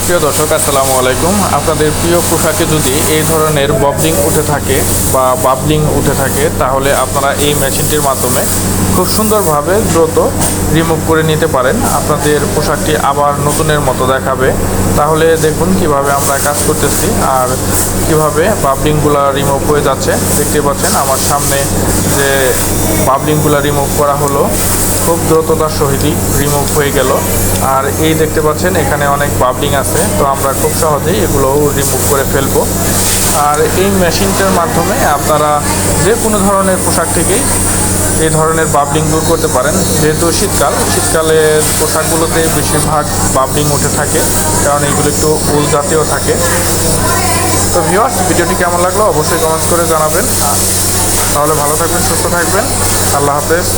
প্রিয় দর্শক, আসসালামু আলাইকুম। আপনাদের প্রিয় পোশাকে যদি এই ধরনের ববলিং উঠে থাকে বা বাবলিং উঠে থাকে, তাহলে আপনারা এই মেশিনটির মাধ্যমে খুব সুন্দরভাবে দ্রুত রিমুভ করে নিতে পারেন। আপনাদের পোশাকটি আবার নতুনের মতো দেখাবে। তাহলে দেখুন কিভাবে আমরা কাজ করতেছি আর কিভাবে বাবলিংগুলো রিমুভ হয়ে যাচ্ছে। দেখতে পাচ্ছেন আমার সামনে যে বাবলিংগুলো রিমুভ করা হলো, খুব দ্রুততার সহিতই রিমুভ হয়ে গেল। আর এই দেখতে পাচ্ছেন এখানে অনেক বাবলিং আছে, তো আমরা খুব সহজেই এগুলোও রিমুভ করে ফেলবো। আর এই মেশিনটার মাধ্যমে আপনারা যে কোনো ধরনের পোশাক থেকেই এই ধরনের বাবলিং দূর করতে পারেন। যেহেতু শীতকালের পোশাকগুলোতে বেশিরভাগ বাবলিং উঠে থাকে, কারণ এগুলো একটু উল জাতীয় থাকে। তো ভিউয়ার্স, ভিডিওটি কেমন লাগলো অবশ্যই কমেন্টস করে জানাবেন। তাহলে ভালো থাকবেন, সুস্থ থাকবেন। আল্লাহ হাফেজ।